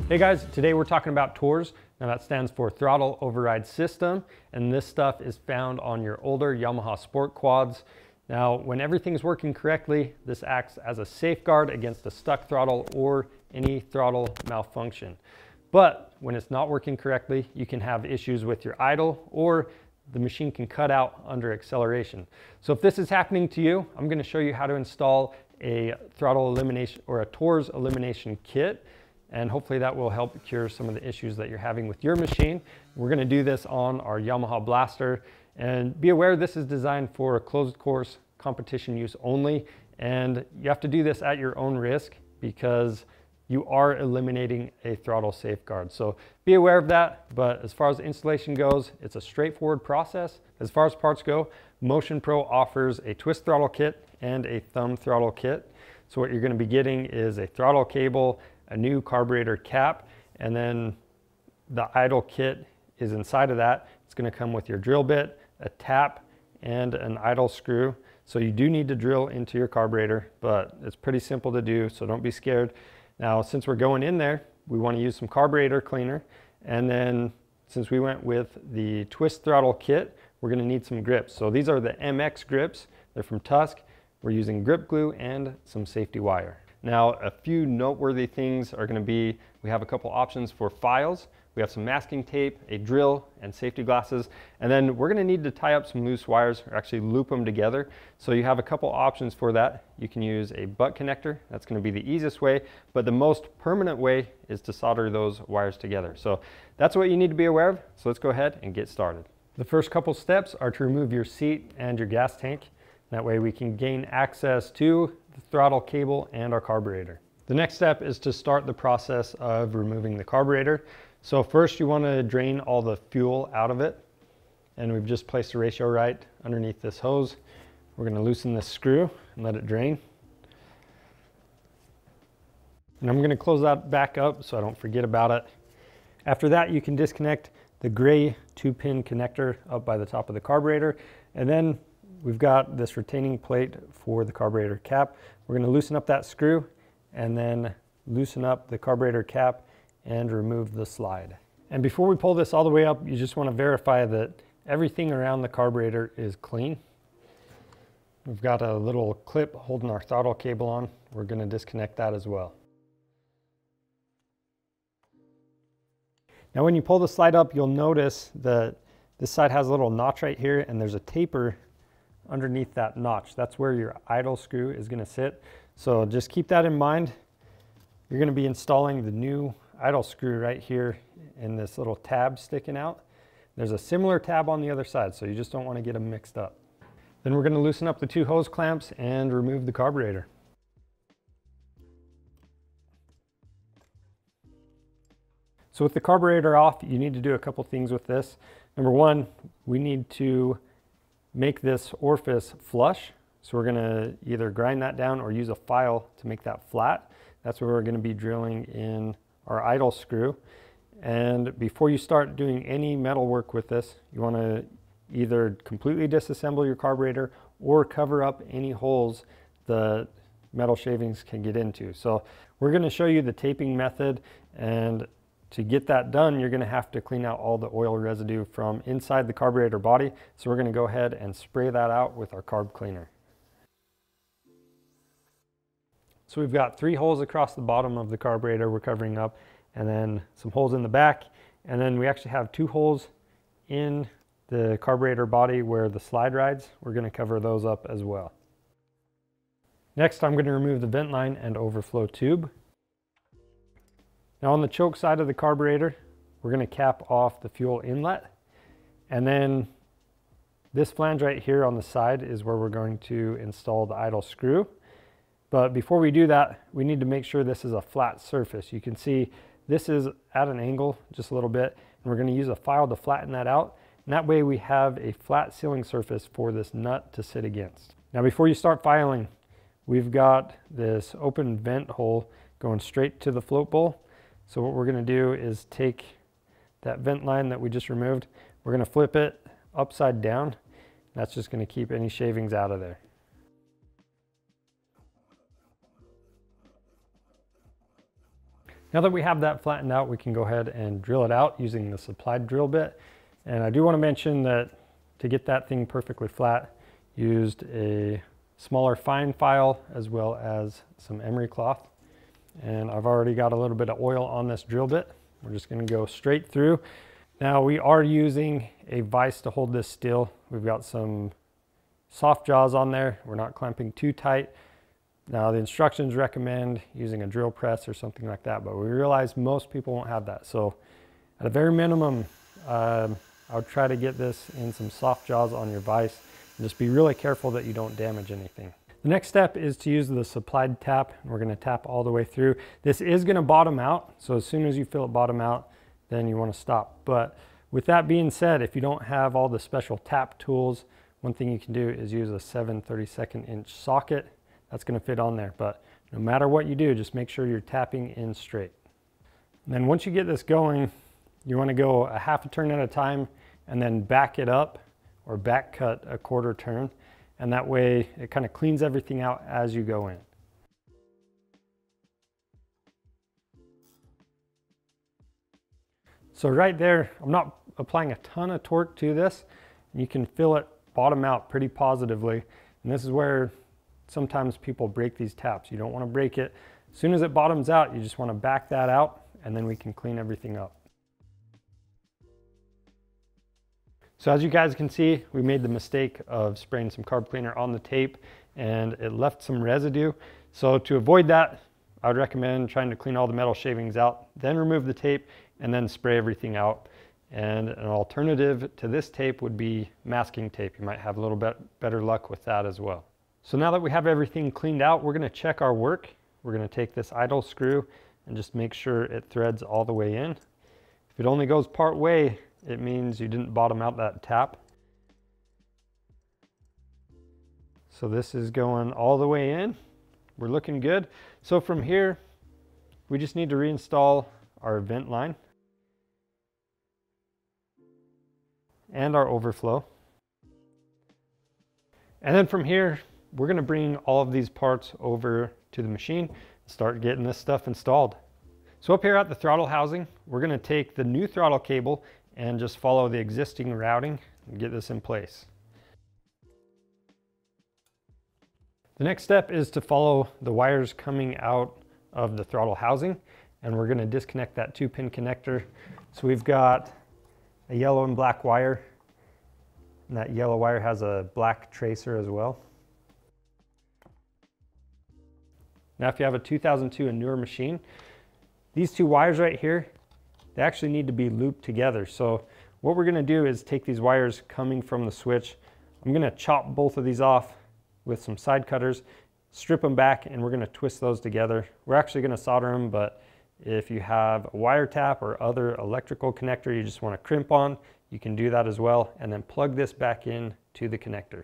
Hey guys, today we're talking about TORS. Now that stands for Throttle Override System, and this stuff is found on your older Yamaha Sport Quads. Now, when everything's working correctly, this acts as a safeguard against a stuck throttle or any throttle malfunction. But when it's not working correctly, you can have issues with your idle, or the machine can cut out under acceleration. So if this is happening to you, I'm going to show you how to install a throttle elimination or a TORS elimination kit. And hopefully that will help cure some of the issues that you're having with your machine. We're going to do this on our Yamaha Blaster, and be aware this is designed for a closed course competition use only, and you have to do this at your own risk because you are eliminating a throttle safeguard. So be aware of that, but as far as the installation goes, it's a straightforward process. As far as parts go, Motion Pro offers a twist throttle kit and a thumb throttle kit. So what you're going to be getting is a throttle cable, a new carburetor cap, and then the idle kit is inside of that. It's going to come with your drill bit, a tap, and an idle screw. So you do need to drill into your carburetor, but it's pretty simple to do, so don't be scared. Now, since we're going in there, we want to use some carburetor cleaner, and then since we went with the twist throttle kit, we're going to need some grips. So these are the MX grips. They're from Tusk. We're using grip glue and some safety wire. Now, a few noteworthy things are going to be, we have a couple options for files. We have some masking tape, a drill, and safety glasses. And then we're going to need to tie up some loose wires, or actually loop them together. So you have a couple options for that. You can use a butt connector. That's going to be the easiest way, but the most permanent way is to solder those wires together. So that's what you need to be aware of. So let's go ahead and get started. The first couple steps are to remove your seat and your gas tank. That way we can gain access to the throttle cable and our carburetor. The next step is to start the process of removing the carburetor. So first you want to drain all the fuel out of it. And we've just placed the ratio right underneath this hose. We're going to loosen this screw and let it drain. And I'm going to close that back up so I don't forget about it. After that, you can disconnect the gray 2-pin connector up by the top of the carburetor. And then we've got this retaining plate for the carburetor cap. We're going to loosen up that screw and then loosen up the carburetor cap and remove the slide. And before we pull this all the way up, you just want to verify that everything around the carburetor is clean. We've got a little clip holding our throttle cable on. We're going to disconnect that as well. Now when you pull the slide up, you'll notice that this side has a little notch right here, and there's a taper underneath that notch. That's where your idle screw is going to sit. So just keep that in mind. You're going to be installing the new idle screw right here in this little tab sticking out. There's a similar tab on the other side, so you just don't want to get them mixed up. Then we're going to loosen up the 2 hose clamps and remove the carburetor. So with the carburetor off, you need to do a couple things with this. Number one, we need to make this orifice flush. So we're going to either grind that down or use a file to make that flat. That's where we're going to be drilling in our idle screw. And before you start doing any metal work with this, you want to either completely disassemble your carburetor or cover up any holes the metal shavings can get into. So we're going to show you the taping method, and to get that done, you're going to have to clean out all the oil residue from inside the carburetor body. So we're going to go ahead and spray that out with our carb cleaner. So we've got 3 holes across the bottom of the carburetor we're covering up, and then some holes in the back. And then we actually have 2 holes in the carburetor body where the slide rides. We're going to cover those up as well. Next, I'm going to remove the vent line and overflow tube. Now on the choke side of the carburetor, we're going to cap off the fuel inlet. And then this flange right here on the side is where we're going to install the idle screw. But before we do that, we need to make sure this is a flat surface. You can see this is at an angle just a little bit, and we're going to use a file to flatten that out. And that way we have a flat sealing surface for this nut to sit against. Now before you start filing, we've got this open vent hole going straight to the float bowl. So what we're going to do is take that vent line that we just removed, we're going to flip it upside down. That's just going to keep any shavings out of there. Now that we have that flattened out, we can go ahead and drill it out using the supplied drill bit. And I do want to mention that to get that thing perfectly flat, used a smaller fine file as well as some emery cloth. And I've already got a little bit of oil on this drill bit. We're just going to go straight through. Now we are using a vise to hold this still. We've got some soft jaws on there. We're not clamping too tight. Now the instructions recommend using a drill press or something like that, but we realize most people won't have that. So at a very minimum, I would try to get this in some soft jaws on your vise and just be really careful that you don't damage anything. The next step is to use the supplied tap. We're going to tap all the way through. This is going to bottom out, so as soon as you feel it bottom out, then you want to stop. But with that being said, if you don't have all the special tap tools, one thing you can do is use a 7/32 inch socket. That's going to fit on there, but no matter what you do, just make sure you're tapping in straight. And then once you get this going, you want to go a half a turn at a time and then back it up or back cut a quarter turn. And that way it kind of cleans everything out as you go in. So right there, I'm not applying a ton of torque to this. You can feel it bottom out pretty positively. And this is where sometimes people break these taps. You don't want to break it. As soon as it bottoms out, you just want to back that out and then we can clean everything up. So as you guys can see, we made the mistake of spraying some carb cleaner on the tape and it left some residue. So to avoid that, I would recommend trying to clean all the metal shavings out, then remove the tape and then spray everything out. And an alternative to this tape would be masking tape. You might have a little bit better luck with that as well. So now that we have everything cleaned out, we're going to check our work. We're going to take this idle screw and just make sure it threads all the way in. If it only goes part way, it means you didn't bottom out that tap. So this is going all the way in. We're looking good. So from here, we just need to reinstall our vent line and our overflow. And then from here, we're going to bring all of these parts over to the machine and start getting this stuff installed. So up here at the throttle housing, we're going to take the new throttle cable and just follow the existing routing and get this in place. The next step is to follow the wires coming out of the throttle housing, and we're going to disconnect that 2-pin connector. So we've got a yellow and black wire, and that yellow wire has a black tracer as well. Now if you have a 2002 and newer machine, these two wires right here, they actually need to be looped together. So what we're going to do is take these wires coming from the switch. I'm going to chop both of these off with some side cutters, strip them back, and we're going to twist those together. We're actually going to solder them, but if you have a wire tap or other electrical connector you just want to crimp on, you can do that as well, and then plug this back in to the connector.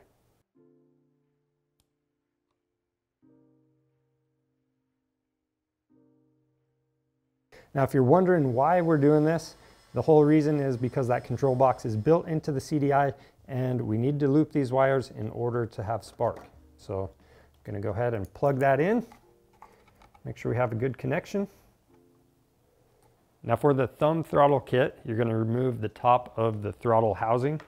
Now, if you're wondering why we're doing this, the whole reason is because that control box is built into the CDI and we need to loop these wires in order to have spark. So I'm going to go ahead and plug that in, make sure we have a good connection. Now for the thumb throttle kit, you're going to remove the top of the throttle housing.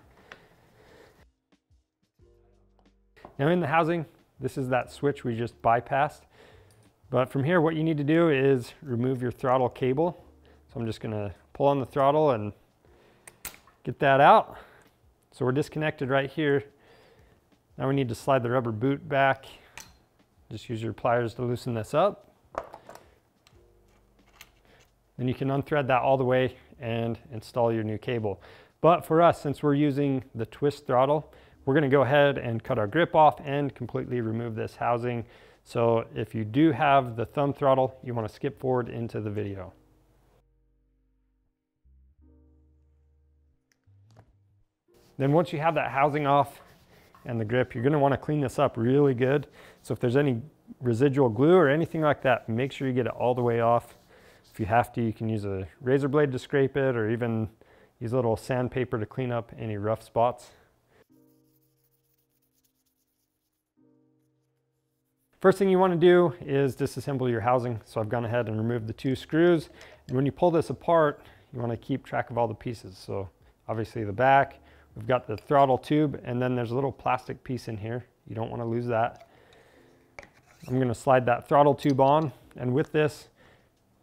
Now in the housing, this is that switch we just bypassed. But from here, what you need to do is remove your throttle cable. So I'm just going to pull on the throttle and get that out. So we're disconnected right here. Now we need to slide the rubber boot back. Just use your pliers to loosen this up. Then you can unthread that all the way and install your new cable. But for us, since we're using the twist throttle, we're going to go ahead and cut our grip off and completely remove this housing. So if you do have the thumb throttle, you want to skip forward into the video. Then once you have that housing off and the grip, you're going to want to clean this up really good. So if there's any residual glue or anything like that, make sure you get it all the way off. If you have to, you can use a razor blade to scrape it or even use a little sandpaper to clean up any rough spots. First thing you want to do is disassemble your housing. So I've gone ahead and removed the 2 screws. And when you pull this apart, you want to keep track of all the pieces. So obviously the back, we've got the throttle tube, and then there's a little plastic piece in here. You don't want to lose that. I'm going to slide that throttle tube on, and with this,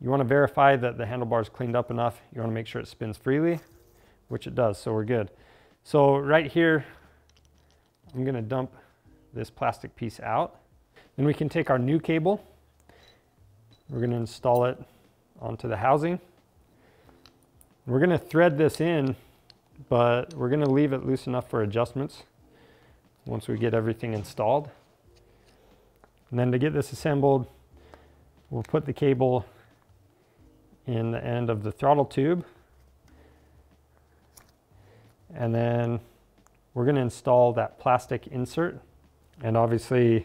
you want to verify that the handlebar is cleaned up enough. You want to make sure it spins freely, which it does, so we're good. So right here, I'm going to dump this plastic piece out. Then we can take our new cable. We're going to install it onto the housing. We're going to thread this in, but we're going to leave it loose enough for adjustments once we get everything installed. And then to get this assembled, we'll put the cable in the end of the throttle tube. And then we're going to install that plastic insert. And obviously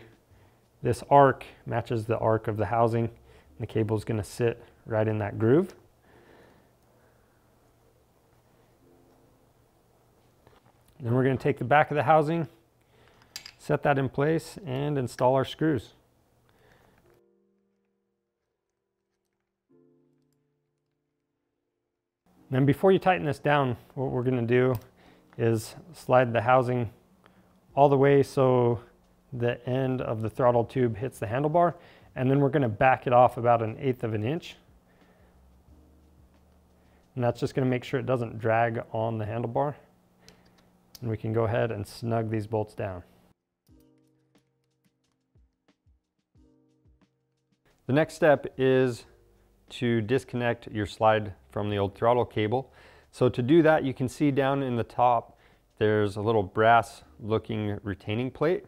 this arc matches the arc of the housing. And the cable is going to sit right in that groove. Then we're going to take the back of the housing, set that in place, and install our screws. Then before you tighten this down, what we're going to do is slide the housing all the way so the end of the throttle tube hits the handlebar, and then we're going to back it off about 1/8 of an inch. And that's just going to make sure it doesn't drag on the handlebar. And we can go ahead and snug these bolts down. The next step is to disconnect your slide from the old throttle cable. So to do that, you can see down in the top there's a little brass looking retaining plate.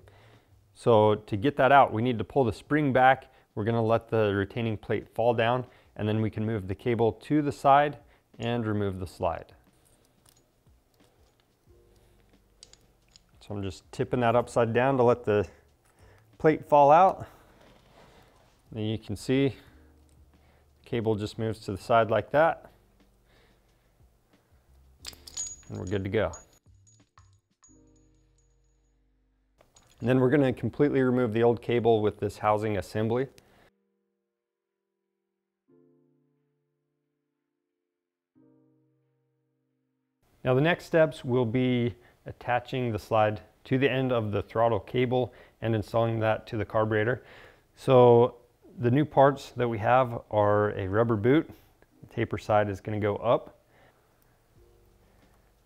So to get that out, we need to pull the spring back. We're going to let the retaining plate fall down, and then we can move the cable to the side and remove the slide. So I'm just tipping that upside down to let the plate fall out. And you can see the cable just moves to the side like that. And we're good to go. And then we're going to completely remove the old cable with this housing assembly. Now the next steps will be attaching the slide to the end of the throttle cable and installing that to the carburetor. So the new parts that we have are a rubber boot. The taper side is going to go up.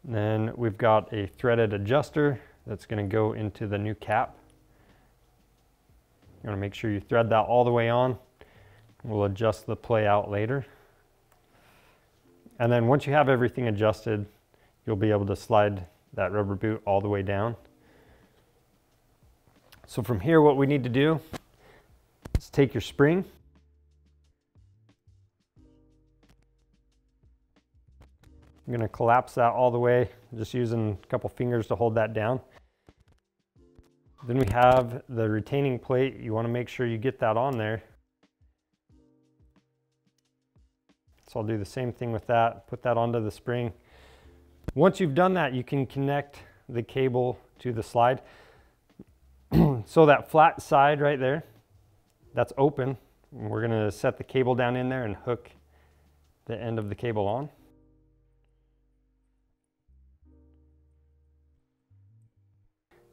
And then we've got a threaded adjuster that's going to go into the new cap. You want to make sure you thread that all the way on. We'll adjust the play out later. And then once you have everything adjusted, you'll be able to slide that rubber boot all the way down. So from here, what we need to do is take your spring, I'm going to collapse that all the way, just using a couple fingers to hold that down. Then we have the retaining plate. You want to make sure you get that on there. So I'll do the same thing with that, put that onto the spring. Once you've done that, you can connect the cable to the slide. So that flat side right there, that's open. We're going to set the cable down in there and hook the end of the cable on.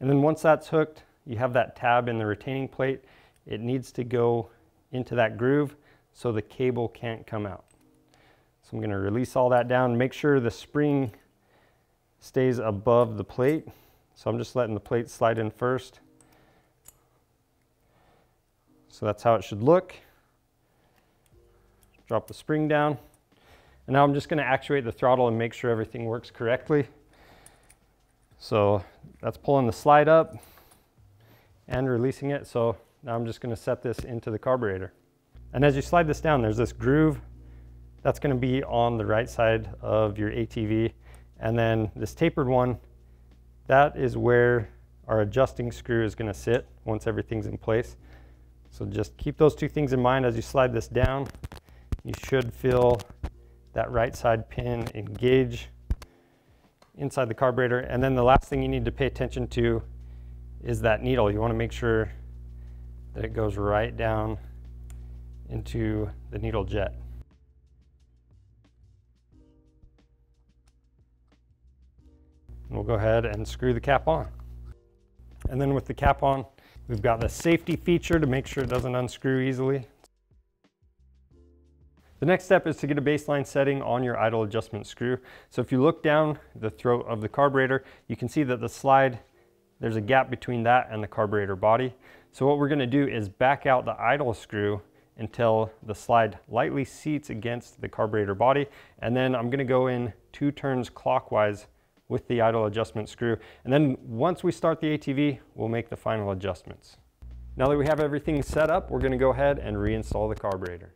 And then once that's hooked, you have that tab in the retaining plate. It needs to go into that groove so the cable can't come out. So I'm going to release all that down, make sure the spring stays above the plate. So I'm just letting the plate slide in first. So that's how it should look. Drop the spring down. And now I'm just going to actuate the throttle and make sure everything works correctly. So that's pulling the slide up and releasing it. So now I'm just going to set this into the carburetor. And as you slide this down, there's this groove that's going to be on the right side of your ATV. And then this tapered one, that is where our adjusting screw is going to sit once everything's in place. So just keep those two things in mind as you slide this down. You should feel that right side pin engage inside the carburetor. And then the last thing you need to pay attention to is that needle. You want to make sure that it goes right down into the needle jet. And we'll go ahead and screw the cap on. And then with the cap on, we've got the safety feature to make sure it doesn't unscrew easily. The next step is to get a baseline setting on your idle adjustment screw. So if you look down the throat of the carburetor, you can see that the slide, there's a gap between that and the carburetor body. So what we're going to do is back out the idle screw until the slide lightly seats against the carburetor body. And then I'm going to go in 2 turns clockwise with the idle adjustment screw. And then once we start the ATV, we'll make the final adjustments. Now that we have everything set up, we're going to go ahead and reinstall the carburetor.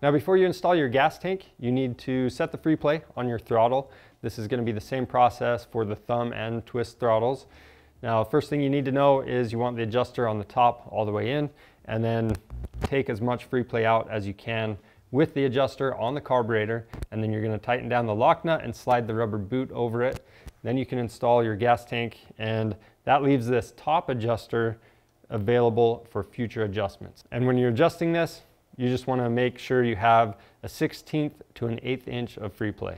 Now before you install your gas tank, you need to set the free play on your throttle. This is going to be the same process for the thumb and twist throttles. Now, first thing you need to know is you want the adjuster on the top all the way in, and then take as much free play out as you can with the adjuster on the carburetor, and then you're going to tighten down the lock nut and slide the rubber boot over it. Then you can install your gas tank, and that leaves this top adjuster available for future adjustments. And when you're adjusting this, you just want to make sure you have a 1/16 to an 1/8 inch of free play.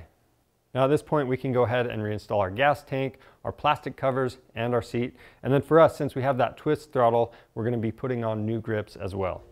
Now at this point we can go ahead and reinstall our gas tank, our plastic covers, and our seat. And then for us, since we have that twist throttle, we're going to be putting on new grips as well.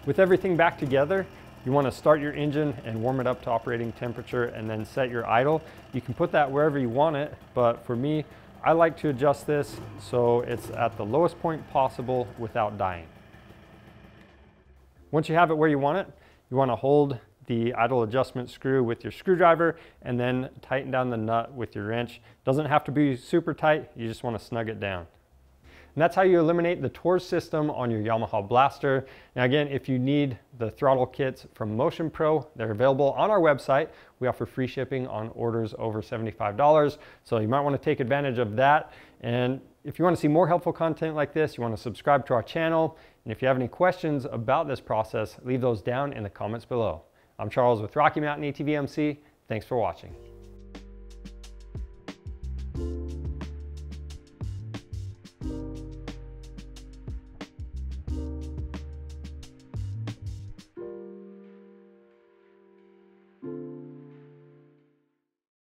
With everything back together, you want to start your engine and warm it up to operating temperature and then set your idle. You can put that wherever you want it, but for me, I like to adjust this so it's at the lowest point possible without dying. Once you have it where you want it, you want to hold the idle adjustment screw with your screwdriver and then tighten down the nut with your wrench. Doesn't have to be super tight, you just want to snug it down. And that's how you eliminate the TORS system on your Yamaha Blaster. Now again, if you need the throttle kits from Motion Pro, they're available on our website. We offer free shipping on orders over $75, so you might want to take advantage of that. And if you want to see more helpful content like this, you want to subscribe to our channel. And if you have any questions about this process, leave those down in the comments below. I'm Charles with Rocky Mountain ATV MC. Thanks for watching.